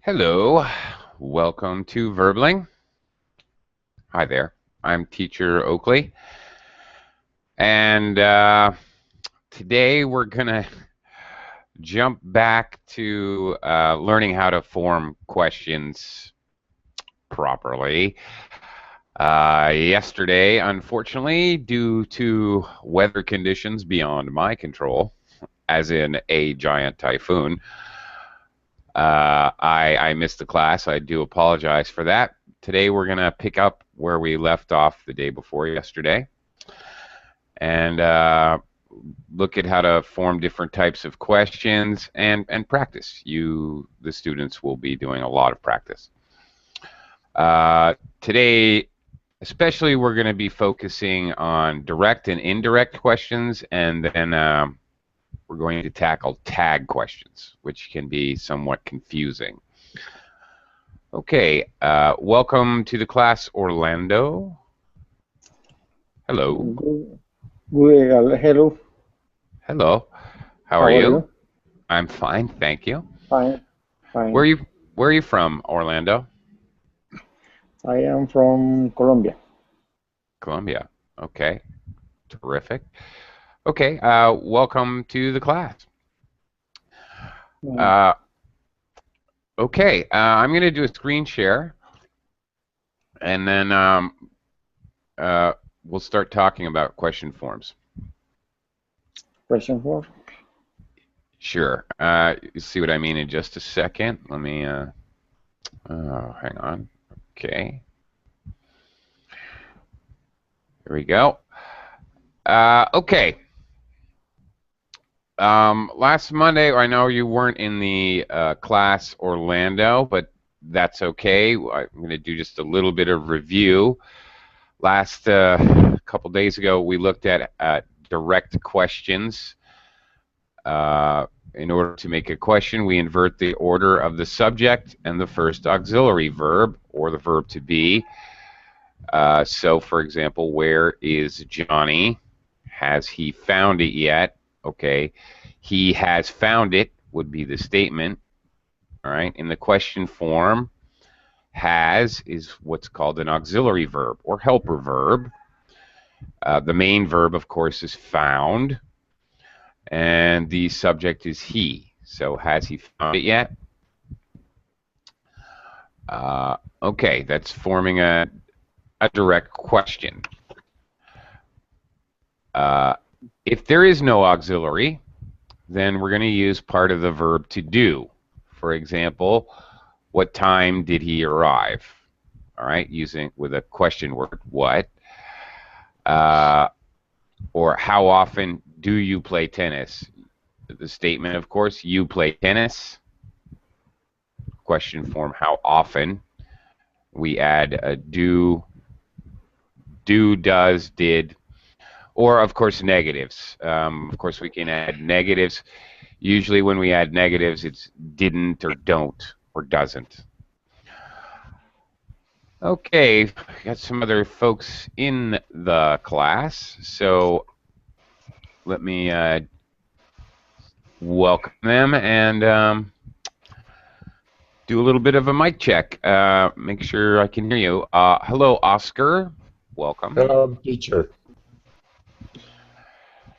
Hello, welcome to Verbling. Hi there, I'm Teacher Oakley, and today we're gonna jump back to learning how to form questions properly. Yesterday, unfortunately, due to weather conditions beyond my control, as in a giant typhoon, I missed the class. I do apologize for that. Today we're going to pick up where we left off the day before yesterday and look at how to form different types of questions and practice. The students, will be doing a lot of practice. Today, especially, we're going to be focusing on direct and indirect questions, and then we're going to tackle tag questions, which can be somewhat confusing. Okay, welcome to the class, Orlando. Hello. Hello. Hello. How are you? I'm fine, thank you. Fine. Where are you from, Orlando? I am from Colombia. Colombia. Okay. Terrific. Okay, welcome to the class. Okay, I'm going to do a screen share, and then we'll start talking about question forms. Question form? Sure. You see what I mean in just a second. Let me, hang on. Okay. Here we go. Okay. Last Monday, I know you weren't in the class, Orlando, but that's okay. I'm going to do just a little bit of review. Last couple days ago, we looked at direct questions. In order to make a question, we invert the order of the subject and the first auxiliary verb, or the verb to be. So, for example, where is Johnny? Has he found it yet? Okay, he has found it would be the statement. All right, in the question form, has is what's called an auxiliary verb or helper verb. The main verb, of course, is found, and the subject is he. So, has he found it yet? Okay, that's forming a direct question. If there is no auxiliary, then we're going to use part of the verb to do. For example, what time did he arrive? All right, using with a question word, what? Or how often do you play tennis? The statement, of course, you play tennis. Question form, how often? We add a do, does, did, or, of course, negatives. Of course, we can add negatives. Usually when we add negatives, it's didn't or don't or doesn't. Okay, got some other folks in the class, so let me welcome them and do a little bit of a mic check. Make sure I can hear you. Hello, Oscar. Welcome. Hello, teacher.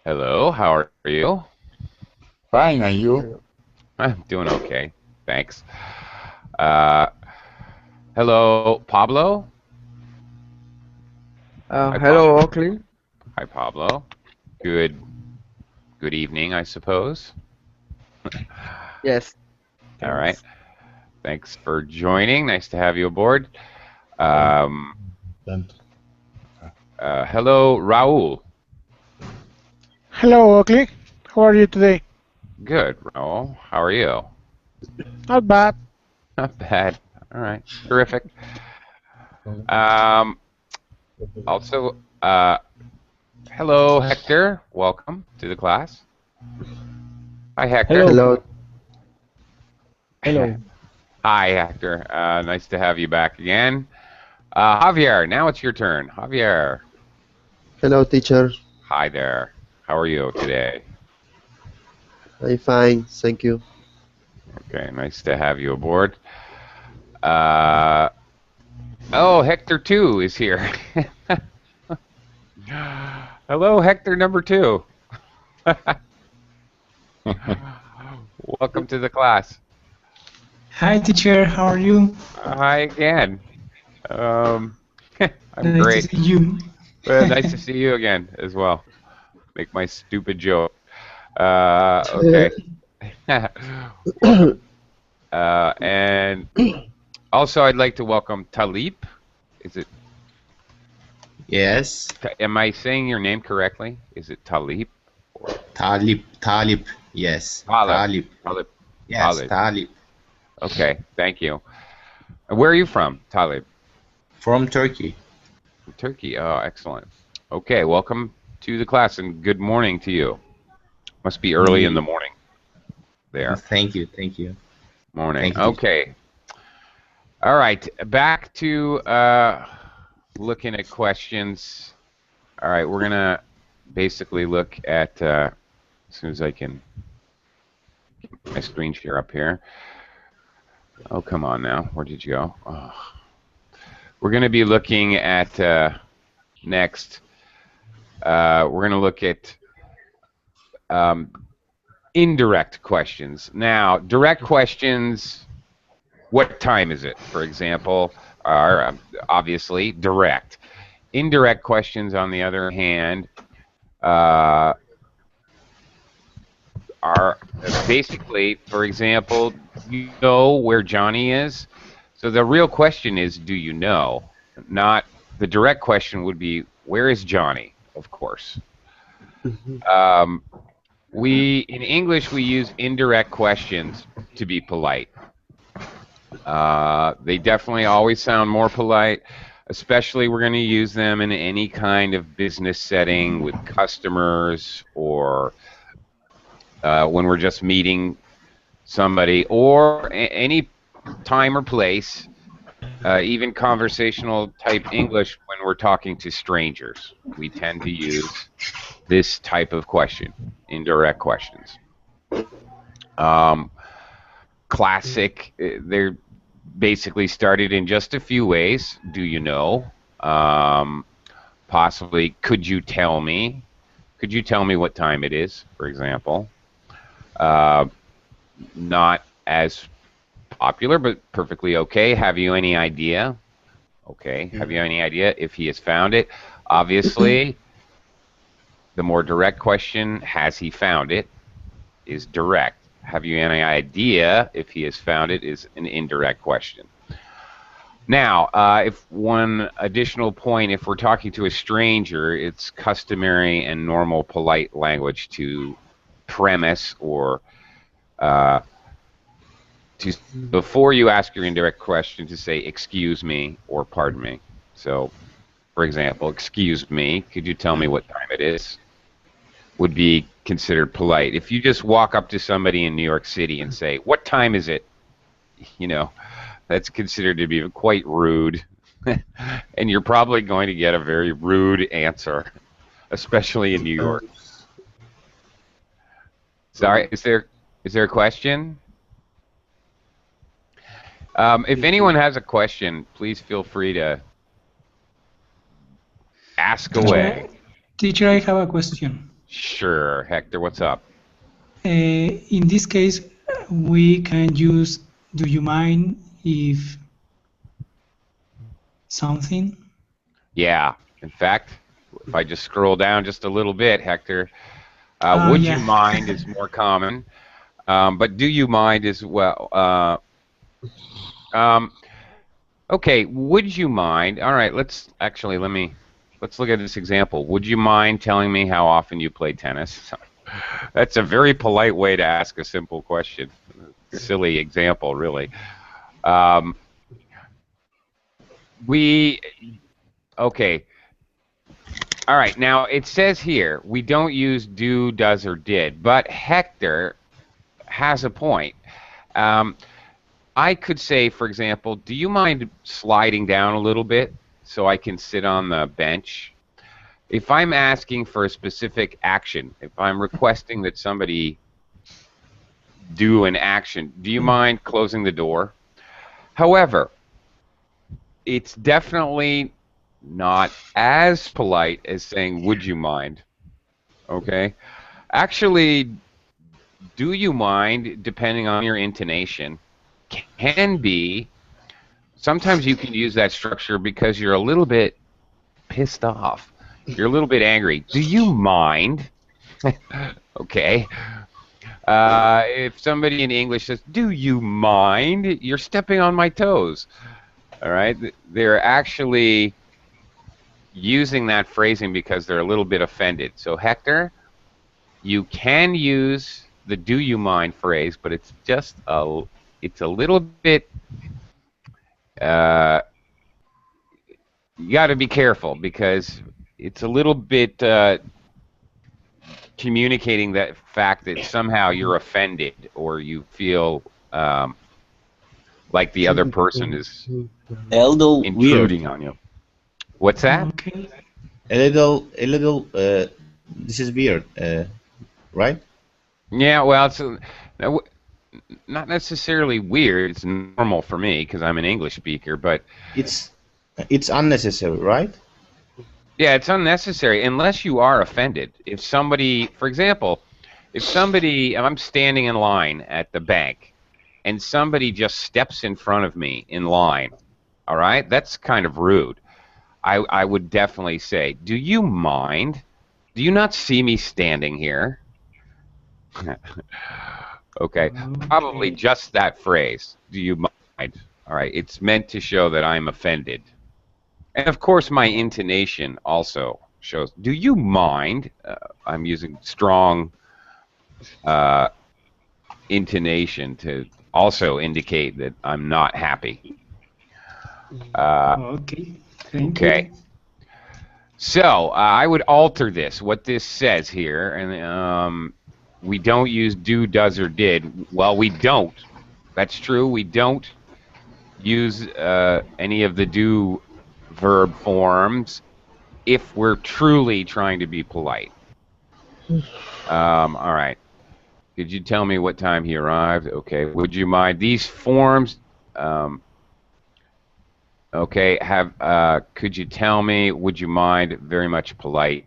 Hello, how are you? Fine, and you? I'm doing okay, thanks. Hello, Pablo. Hello, Pablo. Oakley. Hi, Pablo. Good evening, I suppose. Yes. All right. Thanks for joining. Nice to have you aboard. Hello, Raul. Hello, Oakley. How are you today? Good, Raul. How are you? Not bad. Not bad. All right. Terrific. Also, hello, Hector. Welcome to the class. Hi, Hector. Hello. Hello. Hi, Hector. Nice to have you back again. Javier, now it's your turn. Javier. Hello, teacher. Hi there. How are you today? I'm fine, thank you. Okay, nice to have you aboard. Oh, Hector 2 is here. Hello, Hector number 2. Welcome to the class. Hi, teacher. How are you? Hi again. I'm Nice great. to see you. Nice to see you again as well. Make my stupid joke. Okay. And also, I'd like to welcome Talib. Is it? Yes, Am I saying your name correctly? Is it Talib? Talib, yes, Talib, Talib. yes, Talib. Talib, Okay, thank you. Where are you from, Talib? from Turkey. Turkey. Oh, excellent. Okay, welcome to the class and good morning to you. Must be early in the morning there. Thank you. Morning. Thank you, Okay. All right, back to looking at questions. All right, we're going to basically look at, as soon as I can get my screen share up here. Oh, come on now. Where did you go? Oh. We're going to be looking at, next, we're going to look at indirect questions. Now, direct questions, what time is it, for example, are obviously direct. Indirect questions, on the other hand, are basically, for example, you know where Johnny is? So the real question is, do you know? Not the direct question would be, where is Johnny? Of course. In English, we use indirect questions to be polite. They definitely always sound more polite, especially we're going to use them in any kind of business setting with customers or when we're just meeting somebody or any time or place, even conversational type English when we're talking to strangers. We tend to use this type of question, indirect questions. Classic, they're basically started in just a few ways. Do you know? Possibly, could you tell me? Could you tell me what time it is, for example? Not as popular, but perfectly okay. Have you any idea? Okay. Have you any idea if he has found it? Obviously, the more direct question, has he found it, is direct. Have you any idea if he has found it is an indirect question. Now, if one additional point, if we're talking to a stranger, it's customary and normal polite language to premise or before you ask your indirect question to say, excuse me or pardon me. So, for example, excuse me, could you tell me what time it is? Would be considered polite. If you just walk up to somebody in New York City and say, what time is it? You know, that's considered to be quite rude. And you're probably going to get a very rude answer, especially in New York. Sorry, is there a question? If anyone has a question, please feel free to ask away. Teacher, I have a question. Sure, Hector, what's up? In this case, we can use do you mind if something? Yeah, in fact, if I just scroll down just a little bit, Hector, would you mind is more common, but do you mind as well. Okay, would you mind? All right, let's look at this example. Would you mind telling me how often you play tennis? That's a very polite way to ask a simple question. Silly example, really. Okay. All right, now it says here we don't use do, does, or did, but Hector has a point. I could say, for example, do you mind sliding down a little bit so I can sit on the bench? If I'm asking for a specific action, if I'm requesting that somebody do an action, do you mind closing the door? However, it's definitely not as polite as saying, would you mind? Okay? Actually, do you mind, depending on your intonation, can be, sometimes you can use that structure because you're a little bit pissed off. You're a little bit angry. Do you mind? Okay. If somebody in English says, do you mind? You're stepping on my toes. All right? They're actually using that phrasing because they're a little bit offended. So, Hector, you can use the do you mind phrase, but it's just it's a little bit, you got to be careful because it's a little bit communicating that fact that somehow you're offended or you feel like the other person is A little weird. intruding on you. What's that? Okay. A little. This is weird, right? Yeah, well, it's not necessarily weird. It's normal for me because I'm an English speaker, but It's unnecessary, right? yeah, it's unnecessary unless you are offended. If somebody, for example, if I'm standing in line at the bank and somebody just steps in front of me in line, all right, that's kind of rude. I would definitely say, do you mind? Do you not see me standing here? Okay, probably just that phrase, do you mind? All right, it's meant to show that I'm offended. And of course, my intonation also shows, do you mind? I'm using strong intonation to also indicate that I'm not happy. Okay. Thank Okay. you. So I would alter this, what this says here, and we don't use do, does, or did. Well, we don't. That's true. We don't use any of the do verb forms if we're truly trying to be polite. All right. Could you tell me what time he arrived? Okay. Would you mind these forms? Okay. Could you tell me? Would you mind? Very much polite.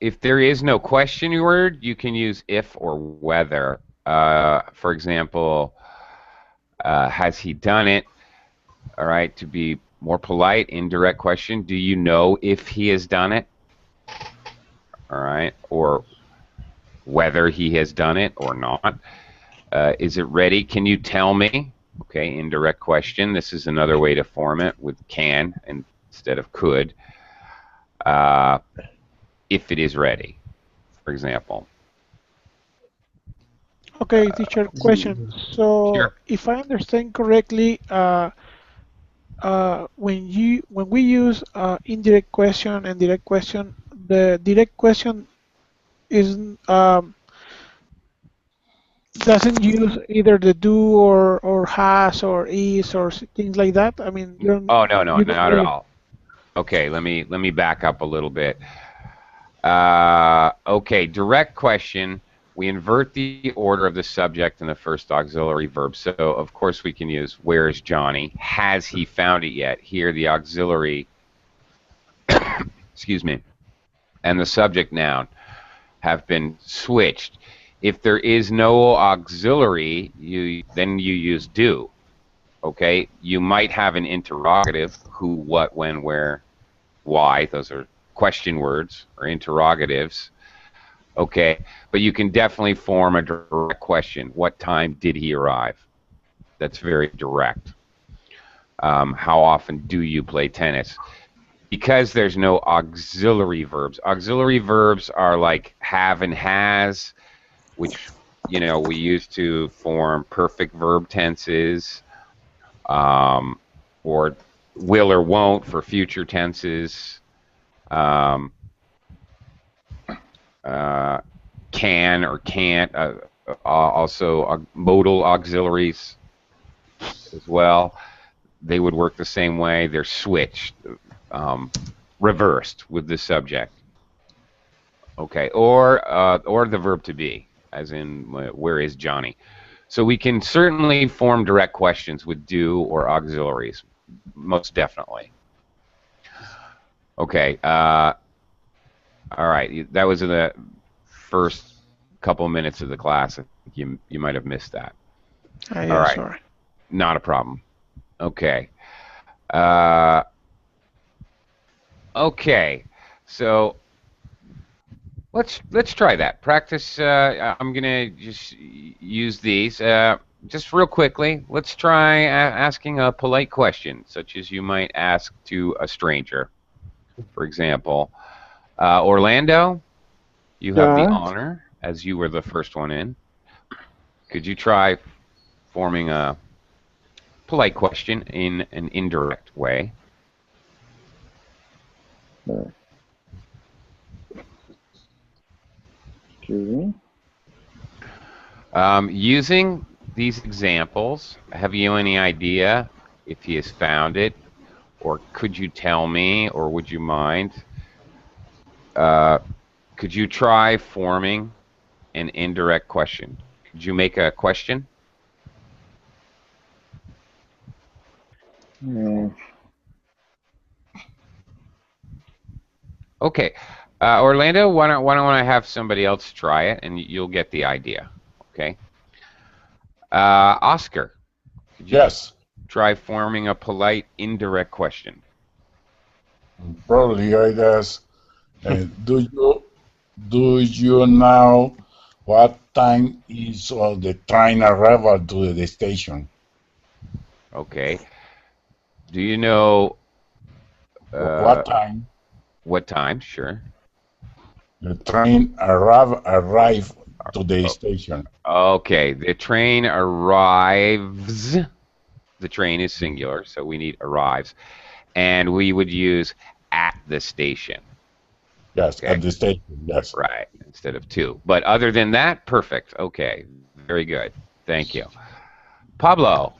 If there is no question word, you can use if or whether. For example, has he done it? All right. To be more polite, indirect question. Do you know if he has done it? All right. Or whether he has done it or not. Is it ready? Can you tell me? Okay, indirect question. This is another way to form it with can instead of could. If it is ready, for example. Okay, teacher, question. So, Sure. if I understand correctly, when we use indirect question and direct question, the direct question is doesn't use either the do or has or is or things like that. I mean, Oh no, no, you don't not at really. all. Okay, let me back up a little bit. Okay, direct question. We invert the order of the subject and the first auxiliary verb. So of course we can use where is Johnny? Has he found it yet? Here the auxiliary, excuse me, and the subject noun have been switched. If there is no auxiliary, then you use do. Okay, you might have an interrogative: who, what, when, where, why. Those are question words or interrogatives. Okay, but you can definitely form a direct question. What time did he arrive? That's very direct. How often do you play tennis? Because there's no auxiliary verbs. Auxiliary verbs are like have and has, which we use to form perfect verb tenses, or will or won't for future tenses. Can or can't, also modal auxiliaries as well. They would work the same way. They're switched, reversed with the subject. Okay, or the verb to be. as in where is Johnny? So we can certainly form direct questions with do or auxiliaries, most definitely. Okay. All right. That was in the first couple of minutes of the class. I think you might have missed that. Yeah, All right. sorry. Not a problem. Okay. Okay. So let's try that. Practice. I'm gonna just use these. Just real quickly, let's try asking a polite question, such as you might ask to a stranger. For example, Orlando, you have the Yeah. honor, as you were the first one in. Could you try forming a polite question in an indirect way? Excuse me. Using these examples, have you any idea if he has found it, or could you tell me, or would you mind? Could you try forming an indirect question? Could you make a question? Okay, Orlando, why don't I have somebody else try it, and you'll get the idea. Okay. Oscar, could you Yes. try forming a polite indirect question? Probably I guess. Do you know what time is the train arrival to the station? Okay. Do you know What time what time? Sure. the train arrive to the station? Okay, the train arrives. The train is singular, so we need arrives. And we would use at the station. Yes, Okay. at the station. Yes. Right, instead of to. But other than that, perfect. Okay, very good. Thank you. Pablo,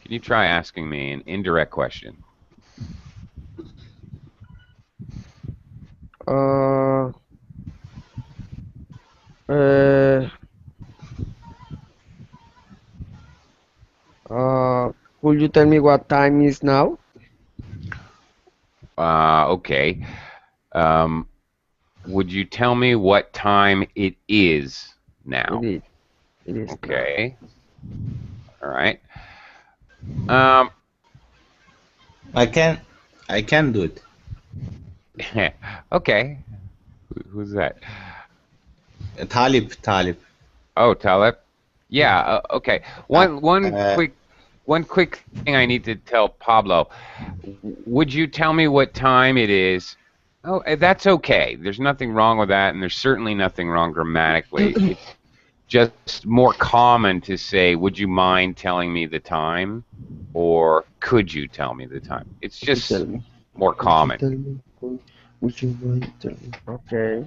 can you try asking me an indirect question? Uh, uh, could you tell me what time is now? Okay. Would you tell me what time it is now? It is Okay. All right. I can do it. Okay. Who's that? Talib. Oh, Talib. Yeah. Okay. One quick thing I need to tell Pablo. Would you tell me what time it is? Oh, that's okay. There's nothing wrong with that, and there's certainly nothing wrong grammatically. It's just more common to say, "Would you mind telling me the time?" or "Could you tell me the time?" It's just Tell me. more common. Tell me. Would you mind tell me? Okay.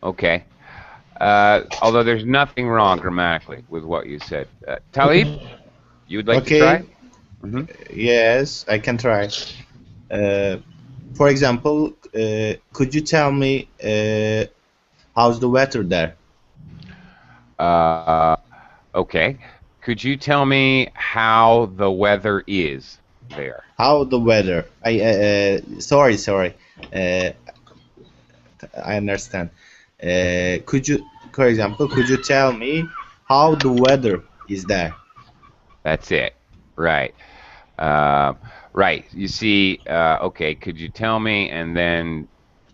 Okay. Although there's nothing wrong grammatically with what you said. Talib, you would like to try? Yes, I can try. For example, could you tell me how's the weather there? Okay. Could you tell me how the weather is there? How the weather? Sorry. I understand. Could you, for example, could you tell me how the weather is there? That's it. Right. Right. You see, okay, could you tell me? And then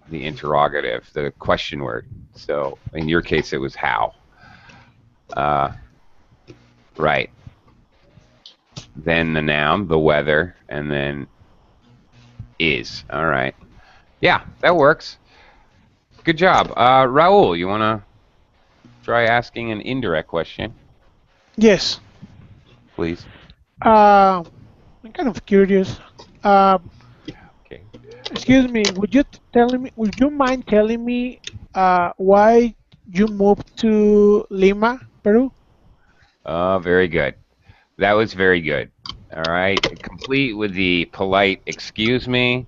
the interrogative, the question word. So in your case, it was how. Right. Then the noun, the weather, and then is. All right. Yeah, that works. Good job. Raul, you want to try asking an indirect question, Yes. please? I'm kind of curious. Okay. Excuse me. Would you mind telling me why you moved to Lima, Peru? Very good. That was very good. All right. Complete with the polite excuse me.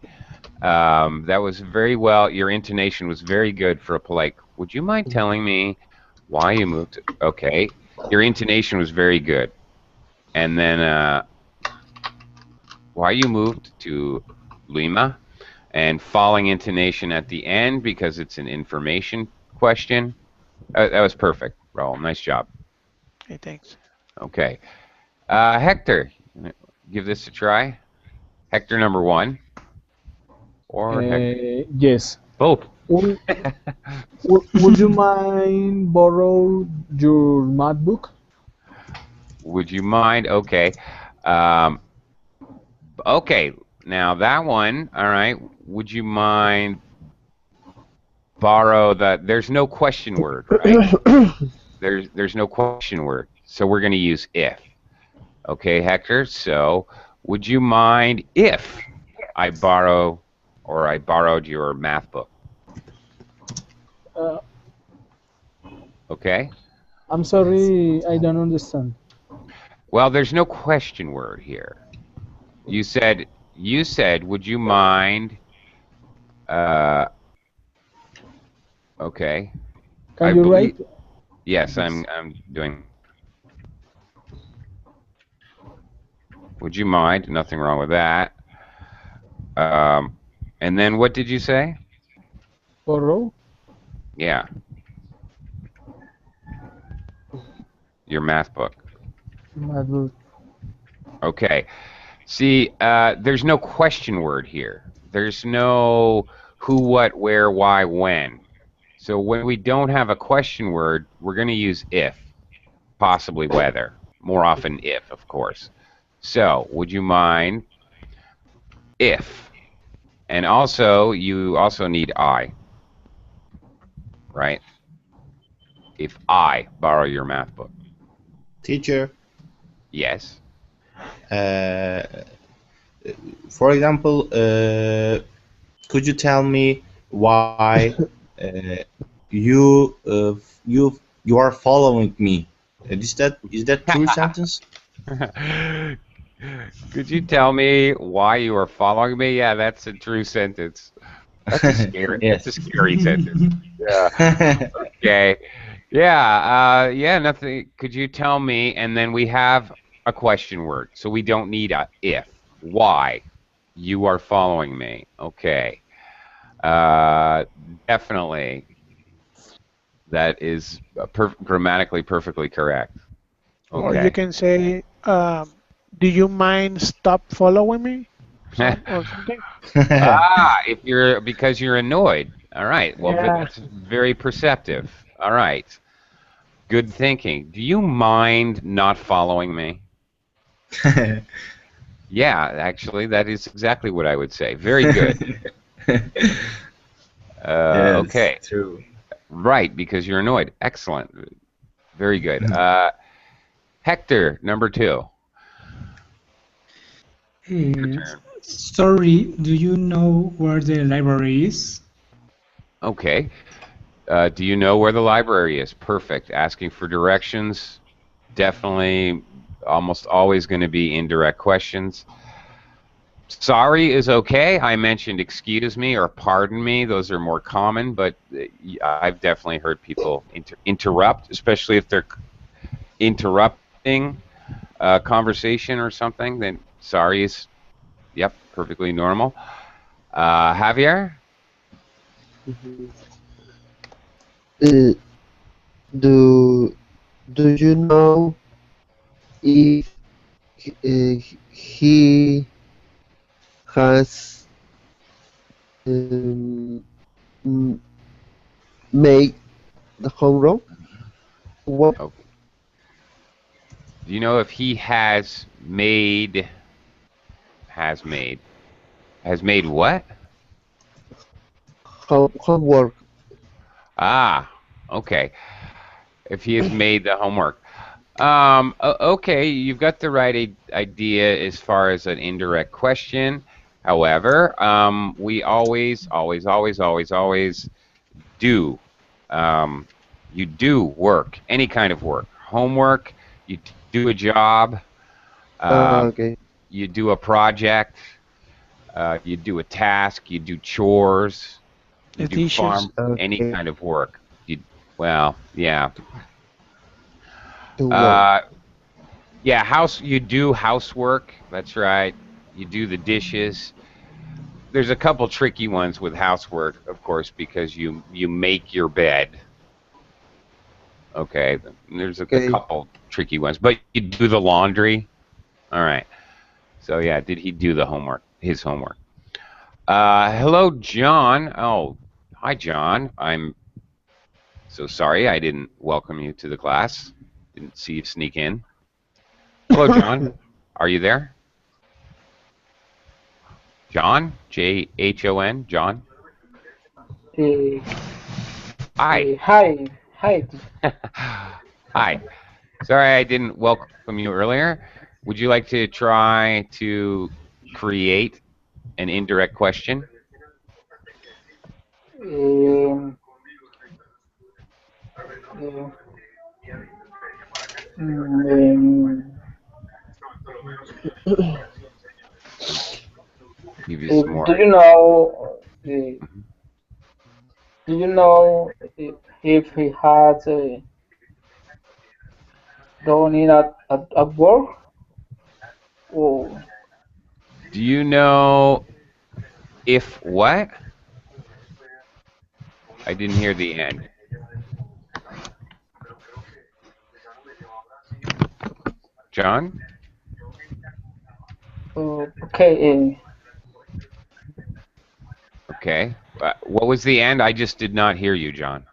That was very well. Your intonation was very good for a polite. Would you mind telling me Why you moved? Okay, your intonation was very good. And then why you moved to Lima, and falling intonation at the end because it's an information question. That was perfect, Raul. Nice job. Okay, thanks. Okay, Hector, give this a try. Hector number 1, or Hector Yes. both. Would, would you mind borrow your math book? Would you mind? Okay. Okay, now that one, all right. Would you mind borrow that? There's no question word, right? There's no question word, so we're going to use if. Okay, Hector. So, would you mind if I borrow or I borrowed your math book? Uh, Okay. I'm sorry, I don't understand. Well, there's no question word here. You said, would you mind? Okay. Can you write? Yes, I'm doing. Would you mind? Nothing wrong with that. And then what did you say? Borrow? Yeah. Your math book. Math book. Okay. See, there's no question word here. There's no who, what, where, why, when. So when we don't have a question word, we're going to use if, possibly whether. More often if, of course. So, would you mind if? And also, you also need I, right? If I borrow your math book. Teacher, Yes. for example, could you tell me why you you are following me? Is that true sentence? Could you tell me why you are following me? Yeah, that's a true sentence. That's a scary. Yes. That's a scary sentence. Yeah. Okay. Yeah. Yeah. Nothing. Could you tell me? And then we have a question word, so we don't need a if. Why you are following me? Okay. Definitely. That is grammatically perfectly correct. Or you Okay. can say, do you mind stop following me? Or something. If you're because you're annoyed. All right. Well, Yeah. that's very perceptive. All right. Good thinking. Do you mind not following me? Yeah, actually, that is exactly what I would say. Very good. Yes, Okay. true. Right, because you're annoyed. Excellent. Very good. Hector, number 2. Sorry, do you know where the library is? Okay. Do you know where the library is? Perfect. Asking for directions. Definitely almost always going to be indirect questions. Sorry is okay. I mentioned excuse me or pardon me. Those are more common, but I've definitely heard people interrupt, especially if they're interrupting a conversation or something. Then sorry is, yep, perfectly normal. Javier? Uh, do do you know if he has um, m- made the homework? What Oh. Do you know if he has made what? homework? Ah, okay. If he has made the homework. Okay, you've got the right idea as far as an indirect question. However, we always do. You do work, any kind of work. Homework, you do a job, Okay. you do a project, you do a task, you do chores, you The do dishes. farm, any Okay. kind of work. Well, yeah. Do what? Yeah, you do housework. That's right. You do the dishes. There's a couple tricky ones with housework, of course, because you make your bed. Okay, there's a Okay. couple tricky ones, but you do the laundry. All right. So yeah, did he do the homework? His homework. Hello, John. Oh, hi, John. I'm so sorry I didn't welcome you to the class. Didn't see you sneak in. Hello, John. Are you there? John? J-H-O-N? John? Uh, Hi. hi. Hi. Sorry I didn't welcome you earlier. Would you like to try to create an indirect question? Um, uh, um, Give you some do more. you know? Do you know if he has done it at work? Oh, Do you know if what? I didn't hear the end. John? okay. Okay. What was the end? I just did not hear you, John.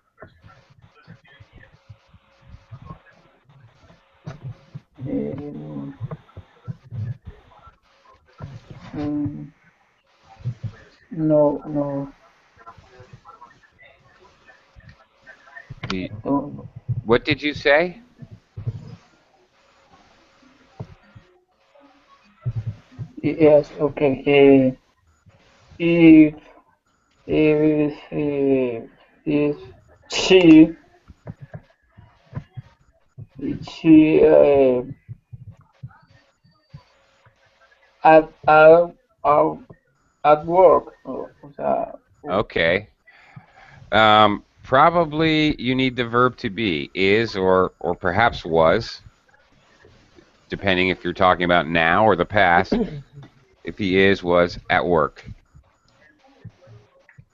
Um, um, no. Don't know. What did you say? Yes. Okay. If if if she she at at at at work. O sea, Okay. Probably you need the verb to be, is or perhaps was, depending if you're talking about now or the past. If he was at work.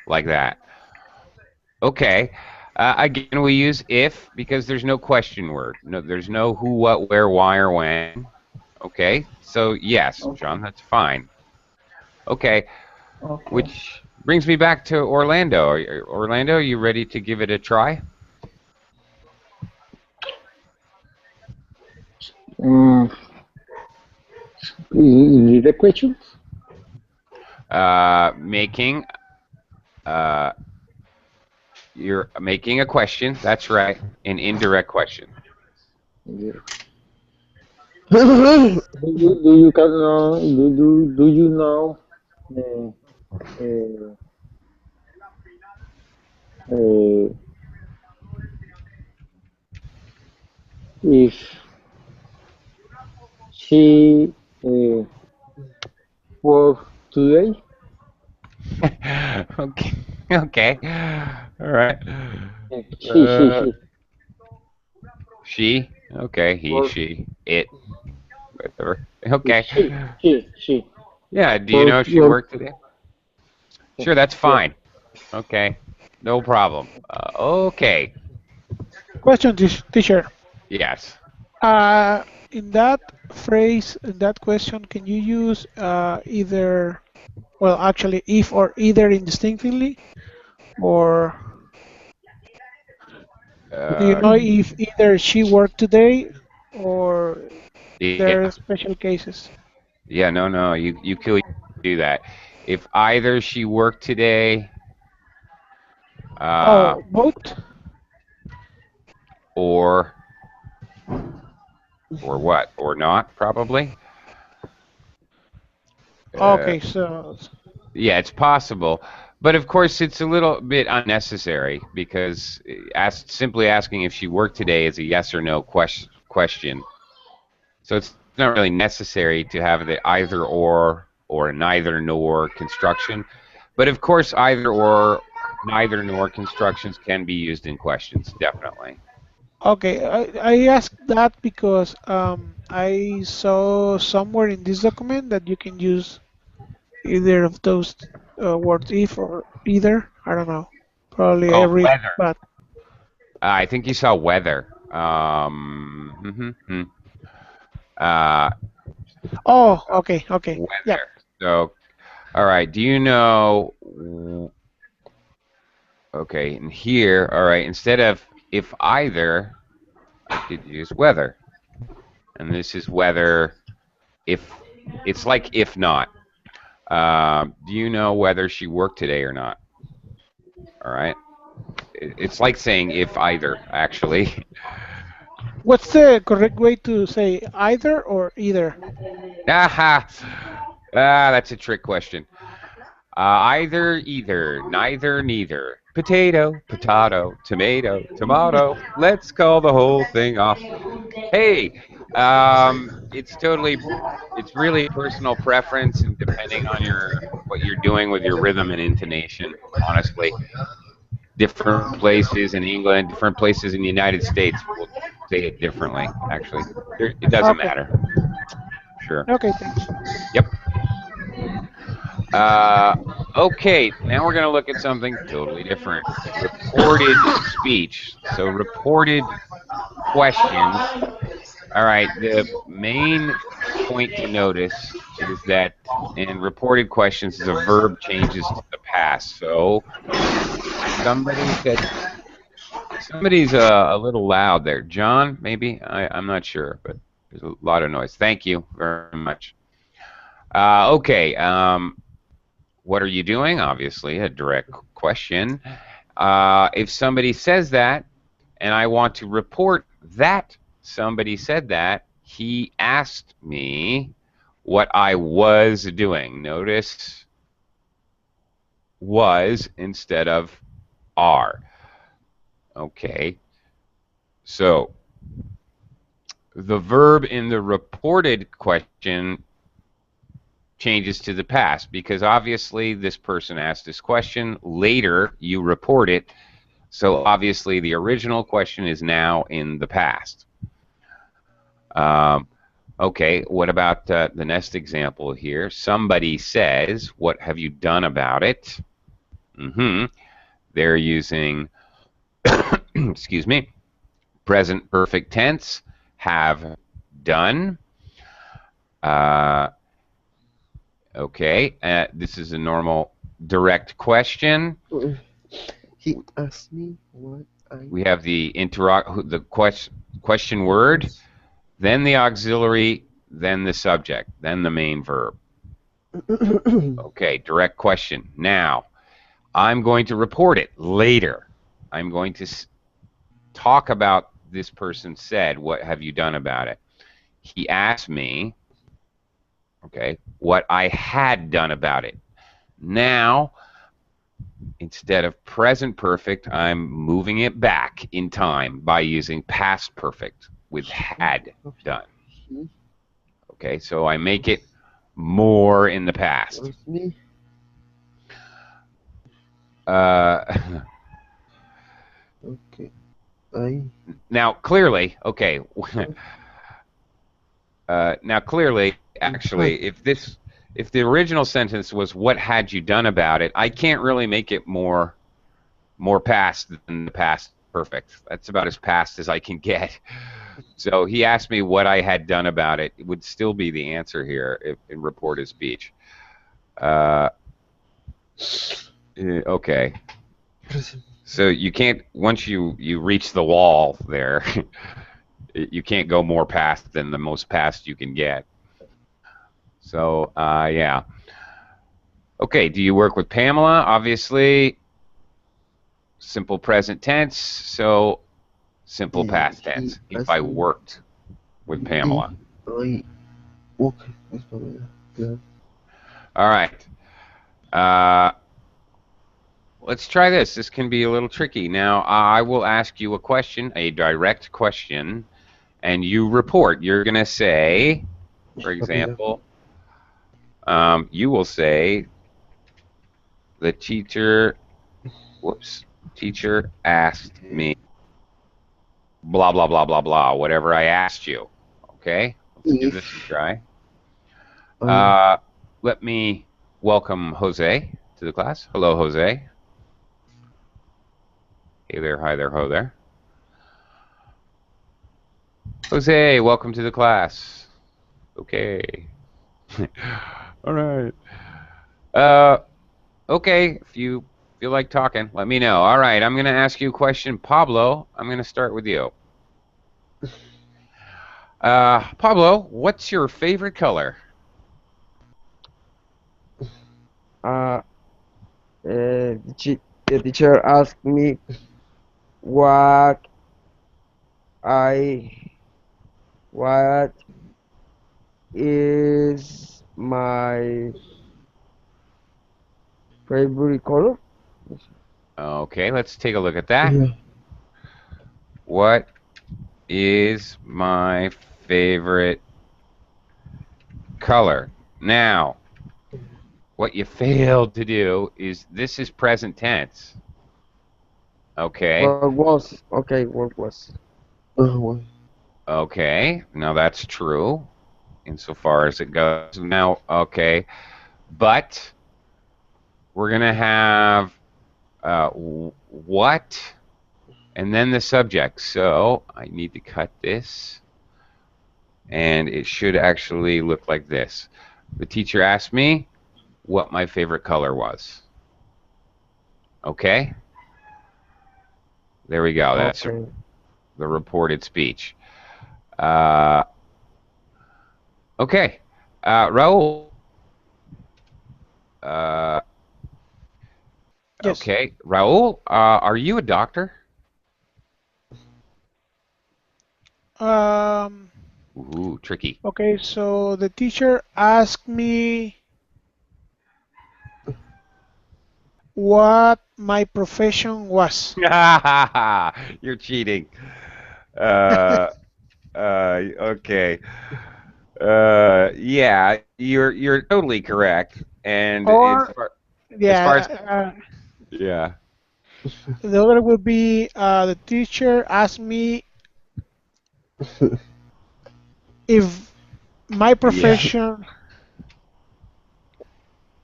Like that. Okay. Again, we use if because there's no question word. No, there's no who, what, where, why, or when. Okay. So yes, okay. John, that's fine. Okay. Okay. Which brings me back to Orlando. Orlando, you ready to give it a try? Um, is it a question? Making. You're making a question. That's right. An indirect question. Yeah. Do you can know do you know uh, uh, uh, if she work today? Okay. Okay. All right. She she Uh, she she. Okay. He. work She. It. Whatever. Okay. she Yeah. Do you know work if she worked today? Sure. That's yeah. fine. Okay. No problem. Okay. Question, teacher. Yes. Uh, in that phrase, in that question, can you use either, well, actually, if or either indistinctly, or do you know if either she worked today or there are Yeah. special cases? Yeah. No. No. You can do that. If either she worked today, Oh, both? or what, or not, probably. Uh, Okay, so yeah, it's possible, but of course it's a little bit unnecessary because simply asking if she worked today is a yes or no question. So it's not really necessary to have the either or neither nor construction. But of course, either or neither nor constructions can be used in questions, definitely. Okay, I asked that because I saw somewhere in this document that you can use either of those words, if or either. I don't know. Probably Oh, every, weather. but I think you saw weather. oh, okay, okay, yeah. Weather. So, all right. Do you know? Okay, and here, all right. Instead of if either, I could use weather, and this is whether if it's like if not. Do you know whether she worked today or not? All right. It's like saying if either, actually. What's the correct way to say either or either? Aha! That's a trick question. Either, either, neither, neither. Potato, potato, tomato, tomato. Let's call the whole thing off. Hey, it's really personal preference and depending on what you're doing with your rhythm and intonation. Honestly, different places in England, different places in the United States will say it differently. Actually, it doesn't Okay, matter. Sure. okay, thanks. Yep. Uh, okay, now we're going to look at something totally different. Reported speech. So reported questions. All right, the main point to notice is that in reported questions, the verb changes to the past. So somebody said, somebody's a little loud there. John, maybe? I'm not sure, but there's a lot of noise. Thank you very much. Okay, what are you doing? Obviously, a direct question. If somebody says that, and I want to report that somebody said that, he asked me what I was doing. Notice was instead of are. Okay. So the verb in the reported question changes to the past because obviously this person asked this question. Later, you report it. So obviously the original question is now in the past. Okay, what about the next example here? Somebody says, what have you done about it? They're using, excuse me, present perfect tense, have done. Okay, this is a normal direct question. He asked me what I... We have the question word, then the auxiliary, then the subject, then the main verb. Okay, direct question. Now, I'm going to report it later. I'm going to talk about this person said, what have you done about it? He asked me, okay, what I had done about it. Now, instead of present perfect, I'm moving it back in time by using past perfect with had done. Okay, so I make it more in the past. Okay. Now, clearly, okay. Now, clearly, actually, if the original sentence was "What had you done about it?" I can't really make it more past than the past perfect. That's about as past as I can get. So he asked me what I had done about it. It would still be the answer here in reported speech. Okay. So you can't, once you reach the wall there, you can't go more past than the most past you can get. So, yeah. Okay, do you work with Pamela? Obviously, simple present tense, so simple past tense. If I worked with Pamela. All right. Let's try this. This can be a little tricky. Now, I will ask you a question, a direct question, and you report. You're going to say, for example, you will say, the teacher whoops, teacher asked me blah, blah, blah, blah, blah, whatever I asked you. Okay, let's give this a try. Let me welcome Jose to the class. Hello, Jose. Hey there, hi there, ho there. Jose, welcome to the class. Okay. All right. Okay, if you feel like talking, let me know. All right, I'm going to ask you a question. Pablo, I'm going to start with you. Pablo, what's your favorite color? The teacher asked me what what is my favorite color. Okay, let's take a look at that. What is my favorite color? Now, what you failed to do is this is present tense. Okay. What was? Okay, what was? Okay, now that's true insofar as it goes. Now, okay, but we're going to have what and then the subject. So I need to cut this, and it should actually look like this. The teacher asked me what my favorite color was. Okay? There we go. That's the reported speech. Okay. Raul. Yes. Okay. Raul, are you a doctor? Ooh, tricky. Okay, so the teacher asked me what my profession was. You're cheating. Okay. Yeah, you're totally correct. And Or, as far as yeah, yeah. the other would be the teacher asked me if my profession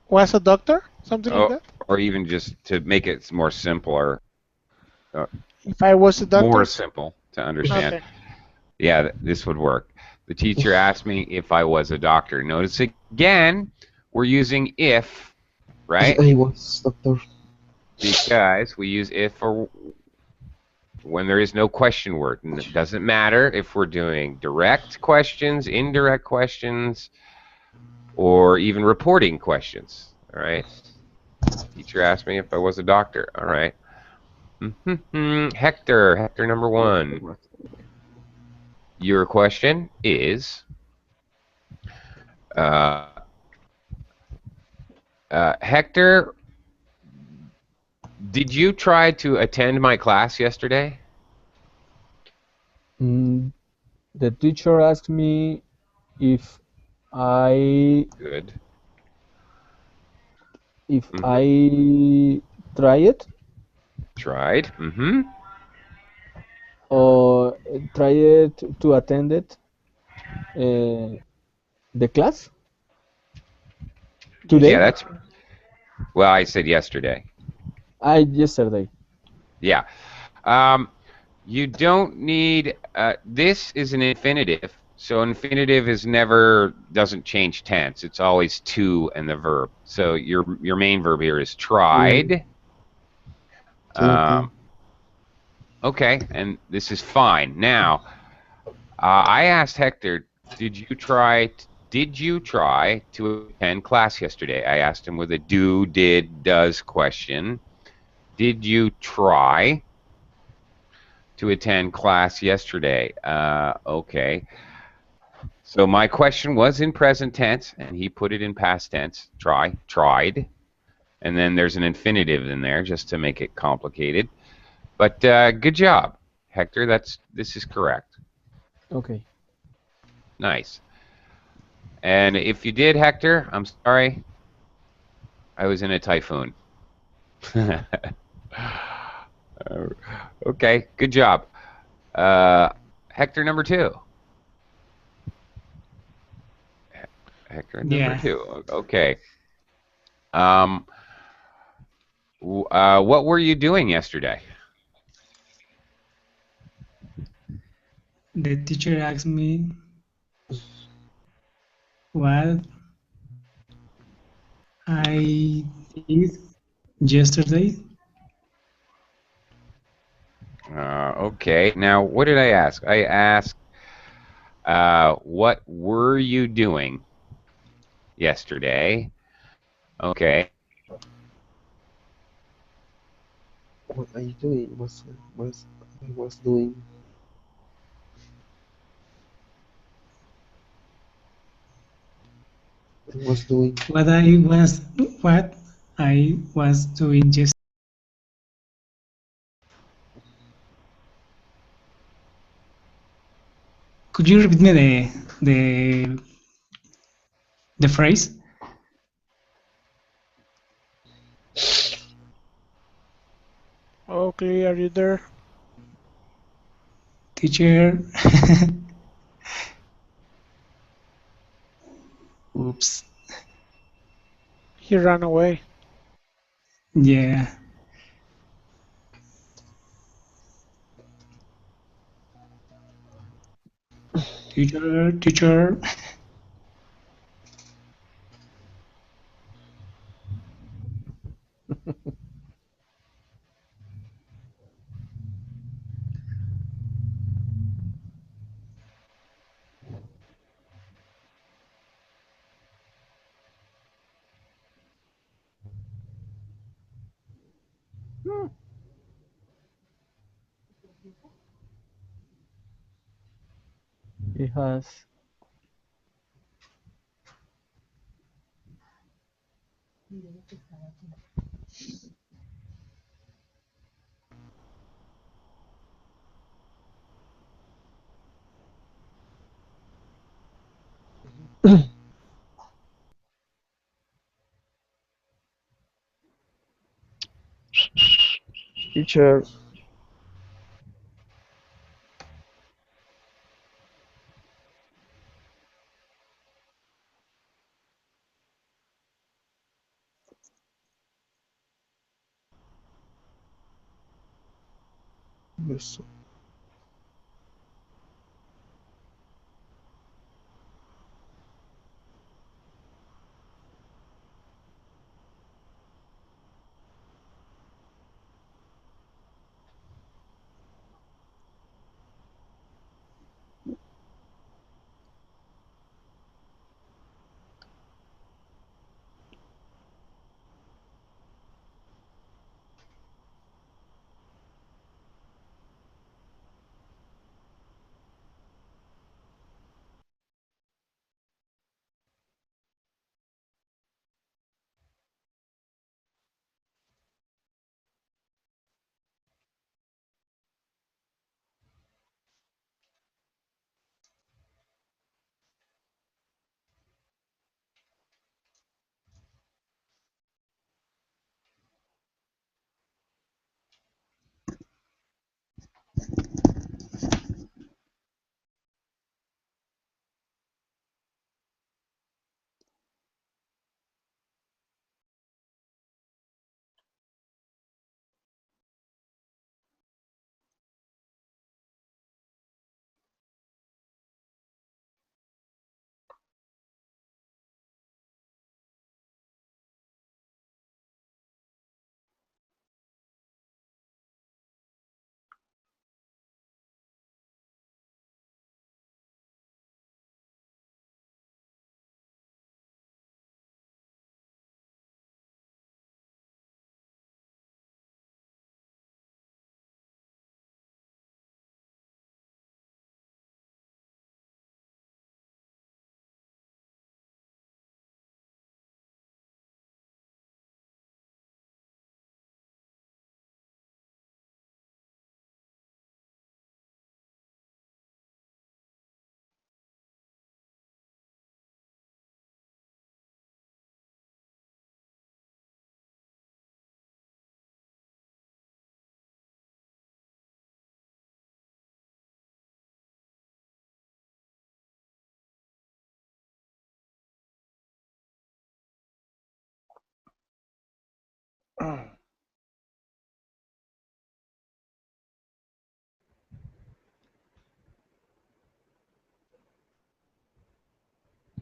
was a doctor, something like that. Or even just to make it more simpler. If I was a doctor. More simple to understand. Okay. Yeah, this would work. The teacher asked me if I was a doctor. Notice again, we're using if, right? I was doctor. Because we use if for when there is no question word. And it doesn't matter if we're doing direct questions, indirect questions, or even reporting questions. All right. Teacher asked me if I was a doctor. All right. Hector number 1. Your question is, Hector, did you try to attend my class yesterday? The teacher asked me if I I try it. Tried. Or try it to attend it. The class today. Yeah, that's. Well, I said yesterday. Yesterday. Yeah. You don't need. This is an infinitive. So infinitive doesn't change tense. It's always to and the verb. So your main verb here is tried. Okay, and this is fine. Now, I asked Hector, did you try to attend class yesterday? I asked him with a do, did, does question. Did you try to attend class yesterday? Okay. So my question was in present tense, and he put it in past tense. Tried. And then there's an infinitive in there just to make it complicated. But good job, Hector. This is correct. Okay. Nice. And if you did, Hector, I'm sorry. I was in a typhoon. Okay, good job. Hector number 2. Hector number Yeah. 2. Okay. What were you doing yesterday? The teacher asked me what I did yesterday. Okay. Now, what did I ask? I asked, what were you doing yesterday? Okay. What are you doing? I was doing. I was doing. What I was doing just. Could you repeat me the phrase? Okay, are you there? Teacher. Oops. He ran away. Yeah. Teacher. He has. Teacher, yes.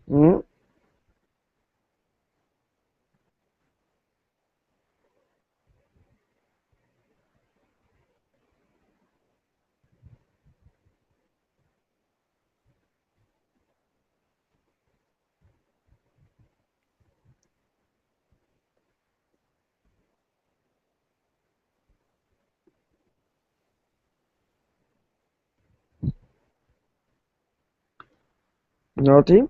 Mm? Nothing?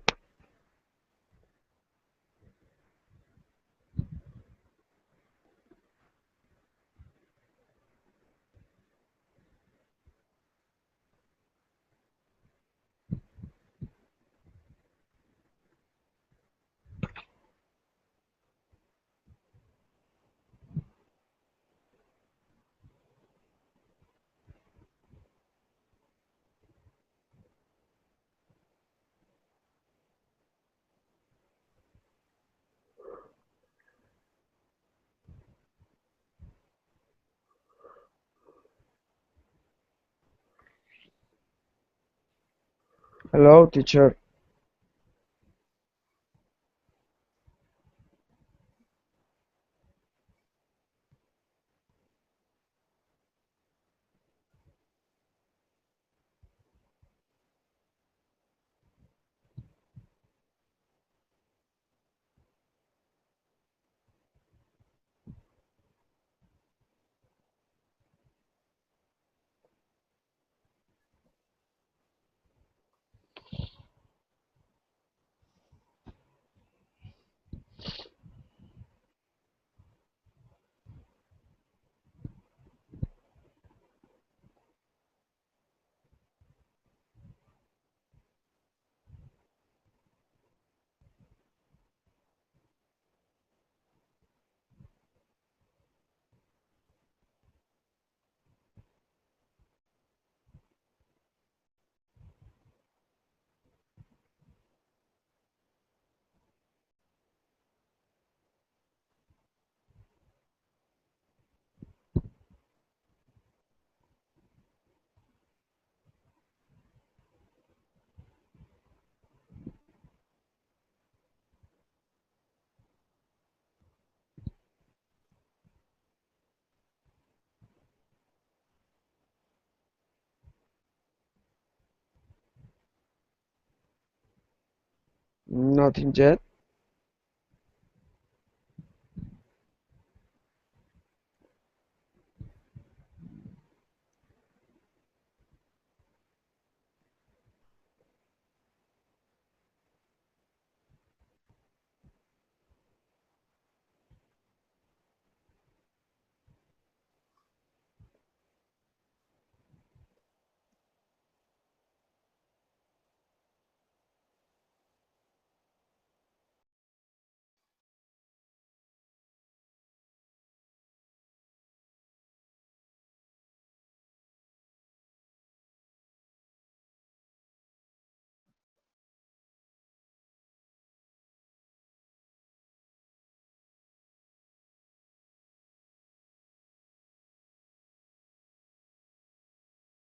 Hello, teacher. Nothing yet.